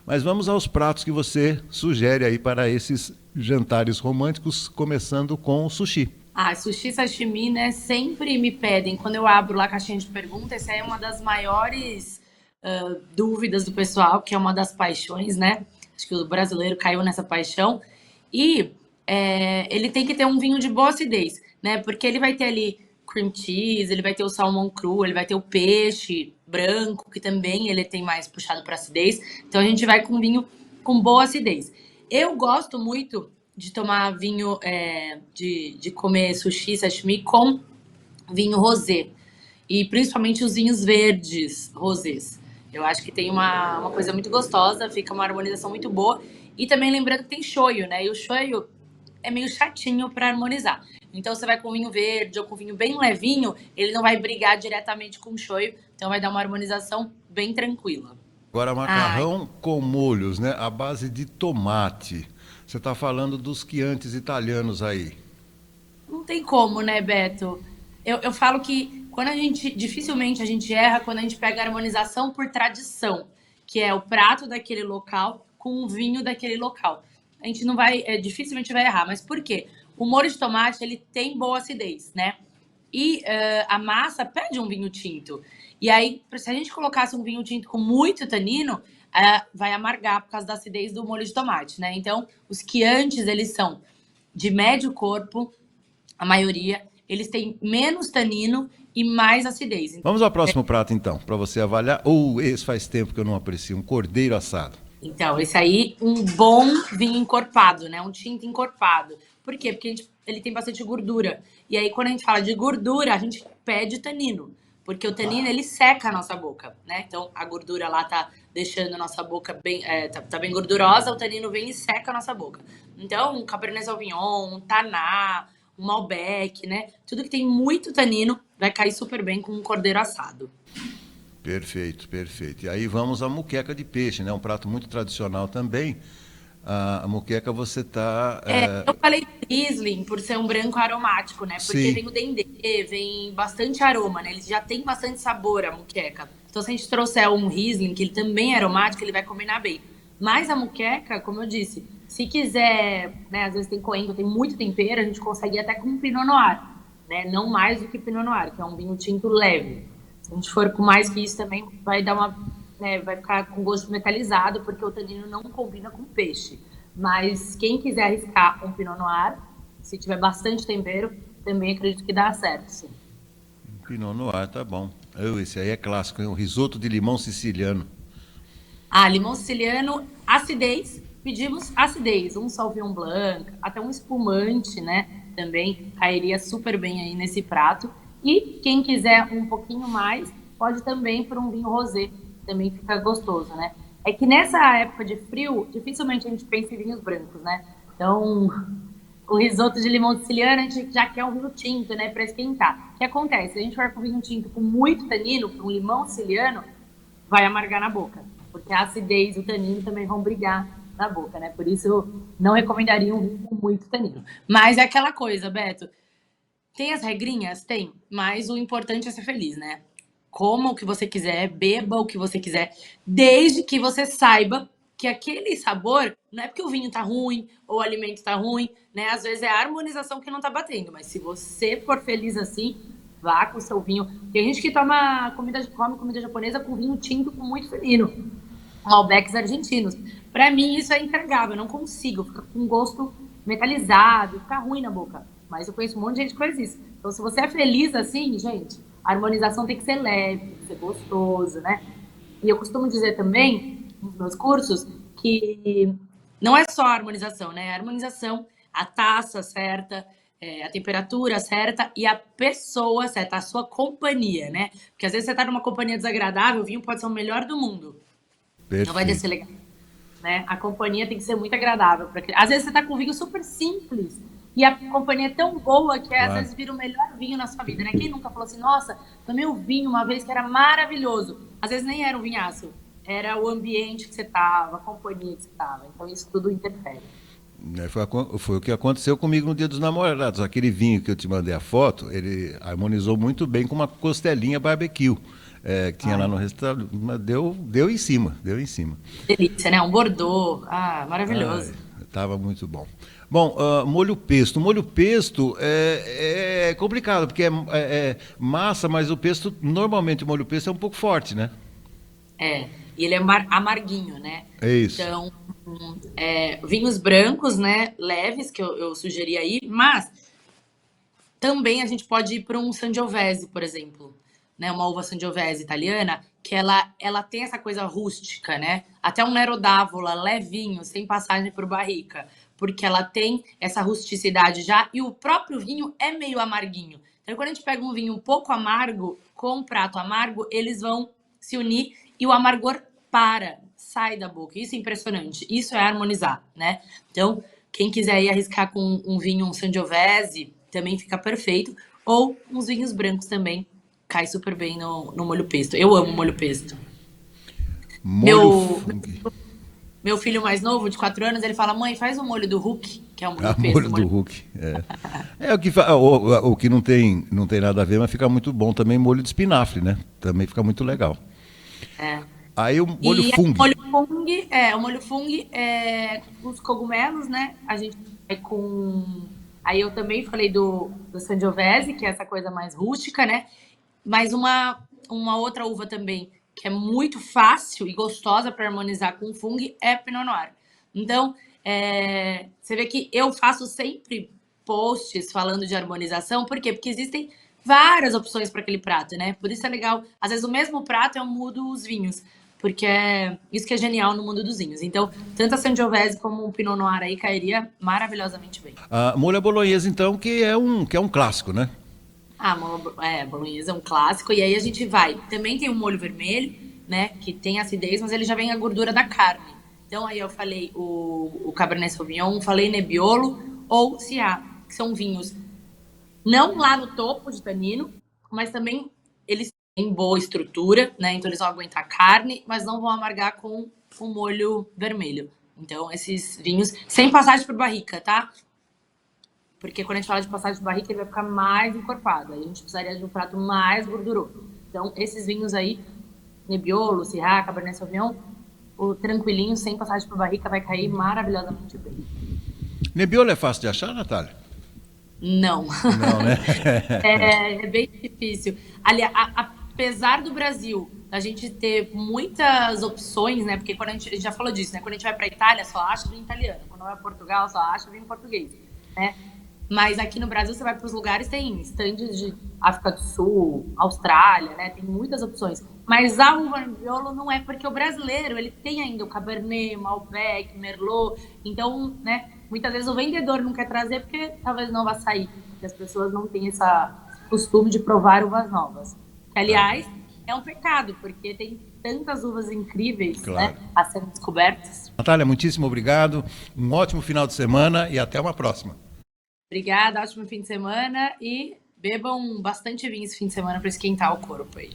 Mas vamos aos pratos que você sugere aí para esses jantares românticos, começando com o sushi. Ah, sushi sashimi, né? Sempre me pedem, quando eu abro lá a caixinha de perguntas, essa é uma das maiores dúvidas do pessoal, que é uma das paixões, né? Acho que o brasileiro caiu nessa paixão. E ele tem que ter um vinho de boa acidez, né? Porque ele vai ter ali cream cheese, ele vai ter o salmão cru, ele vai ter o peixe branco, que também ele tem mais puxado para acidez. Então a gente vai com vinho com boa acidez. Eu gosto muito de tomar vinho, de comer sushi, sashimi com vinho rosé. E principalmente os vinhos verdes rosés. Eu acho que tem uma coisa muito gostosa, fica uma harmonização muito boa. E também lembrando que tem shoyu, né? E o shoyu é meio chatinho para harmonizar. Então você vai com vinho verde ou com vinho bem levinho, ele não vai brigar diretamente com o shoyu, então vai dar uma harmonização bem tranquila. Agora, Ai, macarrão com molhos, né? À base de tomate. Você está falando dos quiantes italianos aí. não tem como, né, Beto? Eu falo que quando a gente, dificilmente a gente erra quando a gente pega a harmonização por tradição, que é o prato daquele local com o vinho daquele local. A gente não vai, dificilmente vai errar, mas por quê? O molho de tomate, ele tem boa acidez, né? E a massa pede um vinho tinto. E aí, se a gente colocasse um vinho tinto com muito tanino, vai amargar por causa da acidez do molho de tomate, né? Então, os quiantes, eles são de médio corpo, a maioria, eles têm menos tanino e mais acidez. Vamos ao próximo prato, então, para você avaliar. Esse faz tempo que eu não aprecio, um cordeiro assado. Então, esse aí, um bom vinho encorpado, né? Um tinto encorpado. Por quê? Porque ele tem bastante gordura. E aí, quando a gente fala de gordura, a gente pede tanino. Porque o tanino, ele seca a nossa boca, né? Então, a gordura lá tá deixando a nossa boca bem, tá bem gordurosa, o tanino vem e seca a nossa boca. Então, um Cabernet Sauvignon, um Taná, um Malbec, né? Tudo que tem muito tanino vai cair super bem com um cordeiro assado. Perfeito, perfeito. E aí vamos à muqueca de peixe, né? Um prato muito tradicional também. A muqueca você está... Eu falei Riesling por ser um branco aromático, né? Porque sim, vem o dendê, vem bastante aroma, né? Ele já tem bastante sabor, a muqueca. Então, se a gente trouxer um Riesling, que ele também é aromático, ele vai combinar bem. Mas a muqueca, como eu disse, se quiser, né? Às vezes tem coentro, tem muito tempero, a gente consegue ir até com um Pinot Noir, né? Não mais do que Pinot Noir, que é um vinho tinto leve. Se a gente for com mais que isso também, vai dar uma, né? Vai ficar com gosto metalizado, porque o tanino não combina com peixe. Mas quem quiser arriscar um Pinot Noir, se tiver bastante tempero, também acredito que dá certo, sim. Pinot Noir, tá bom. Esse aí é clássico, hein? Um risoto de limão siciliano. Ah, limão siciliano, acidez. Pedimos acidez, um Sauvignon Blanc, até um espumante, né? Também cairia super bem aí nesse prato. E quem quiser um pouquinho mais, pode também por um vinho rosé, também fica gostoso, né? É que nessa época de frio, dificilmente a gente pensa em vinhos brancos, né? Então, o risoto de limão siciliano, a gente já quer um vinho tinto, né, para esquentar. O que acontece? Se a gente for com vinho tinto com muito tanino, com um limão siciliano, vai amargar na boca, porque a acidez e o tanino também vão brigar na boca, né? Por isso, eu não recomendaria um vinho com muito tanino. Mas é aquela coisa, Beto, tem as regrinhas? Tem, mas o importante é ser feliz, né? Coma o que você quiser, beba o que você quiser, desde que você saiba que aquele sabor não é porque o vinho tá ruim ou o alimento tá ruim, né? Às vezes é a harmonização que não tá batendo, mas se você for feliz assim, vá com o seu vinho. Tem gente que come comida japonesa com vinho tinto com muito tanino. Malbecs argentinos. Para mim, isso é intragável. Eu não consigo. Fica com um gosto metalizado, fica ruim na boca. Mas eu conheço um monte de gente que faz isso. Então, se você é feliz assim, gente, a harmonização tem que ser leve, tem que ser gostoso, né? E eu costumo dizer também, nos meus cursos, que não é só a harmonização, né? A harmonização, a taça certa, a temperatura certa e a pessoa certa, a sua companhia, né? Porque às vezes você tá numa companhia desagradável, o vinho pode ser o melhor do mundo. Não vai descer Perfeito. legal, né? A companhia tem que ser muito agradável. Às vezes você tá com um vinho super simples e a companhia é tão boa que às Claro. vezes vira o melhor vinho na sua vida, né? Quem nunca falou assim, nossa, tomei um vinho uma vez que era maravilhoso. Às vezes nem era um vinhaço, era o ambiente que você tava, a companhia que você tava. Então isso tudo interfere. Né, foi o que aconteceu comigo no Dia dos Namorados. Aquele vinho que eu te mandei a foto, ele harmonizou muito bem com uma costelinha barbecue. que tinha lá no restaurante, mas deu em cima, deu em cima. Delícia, né? Um Bordeaux. Maravilhoso. Estava muito bom. Bom, molho pesto. Molho pesto é complicado, porque é massa, mas o pesto, normalmente o molho pesto é um pouco forte, né? E ele é amarguinho, né? É isso. Então, vinhos brancos, né? Leves, que eu sugeri aí, mas também a gente pode ir para um Sangiovese, por exemplo, né? Uma uva Sangiovese italiana, que ela tem essa coisa rústica, né? Até um Nero d'Avola levinho, sem passagem por barrica, porque ela tem essa rusticidade já, e o próprio vinho é meio amarguinho. Então, quando a gente pega um vinho um pouco amargo com um prato amargo, eles vão se unir e o amargor sai da boca. Isso é impressionante. Isso é harmonizar, né? Então, quem quiser ir arriscar com um vinho, um Sangiovese, também fica perfeito. Ou uns vinhos brancos também. Cai super bem no molho pesto. Eu amo molho pesto. Meu filho mais novo, de 4 anos, ele fala: mãe, faz o molho do Hulk, que é o molho pesto. Molho do Hulk. O que não tem nada a ver, mas fica muito bom também, molho de espinafre, né? Também fica muito legal. Aí o molho fungo. O molho fungo é os cogumelos, né? A gente vai com... Aí eu também falei do Sangiovese, que é essa coisa mais rústica, né? Mas uma outra uva também, que é muito fácil e gostosa para harmonizar com o fungo, é Pinot Noir. Então, você vê que eu faço sempre posts falando de harmonização. Por quê? Porque existem várias opções para aquele prato, né? Por isso é legal. Às vezes o mesmo prato eu mudo os vinhos, porque isso que é genial no mundo dos vinhos. Então, tanto a Sangiovese como o Pinot Noir aí cairia maravilhosamente bem. Molho à bolonhesa, então, que é um clássico, né? Bolonhesa é um clássico. E aí a gente vai. Também tem um molho vermelho, né? Que tem acidez, mas ele já vem a gordura da carne. Então aí eu falei o Cabernet Sauvignon, falei Nebbiolo ou Syrah, que são vinhos não lá no topo de tanino, mas também eles têm boa estrutura, né? Então eles vão aguentar carne, mas não vão amargar com o molho vermelho. Então esses vinhos, sem passagem por barrica, tá? Porque quando a gente fala de passagem por barrica, ele vai ficar mais encorpado. Aí a gente precisaria de um prato mais gorduroso. Então esses vinhos aí, Nebbiolo, Syrah, Cabernet Sauvignon, o tranquilinho, sem passagem por barrica, vai cair maravilhosamente bem. Nebbiolo é fácil de achar, Natália? Não. Não, né? É bem difícil. Aliás, apesar do Brasil, a gente ter muitas opções, né? Porque quando a gente já falou disso, né? Quando a gente vai para a Itália, só acha vinho italiano. Quando vai para Portugal, só acha vinho português, né? Mas aqui no Brasil, você vai para os lugares, tem estandes de África do Sul, Austrália, né? Tem muitas opções. Mas a uva Nebbiolo não é, porque o brasileiro, ele tem ainda o Cabernet, Malbec, Merlot. Então, né? Muitas vezes o vendedor não quer trazer porque talvez não vá sair. Porque as pessoas não têm esse costume de provar uvas novas. Que, aliás, é um pecado, porque tem tantas uvas incríveis, claro, né, a serem descobertas. Natália, muitíssimo obrigado. Um ótimo final de semana e até uma próxima. Obrigada, ótimo fim de semana e bebam bastante vinho esse fim de semana para esquentar o corpo aí.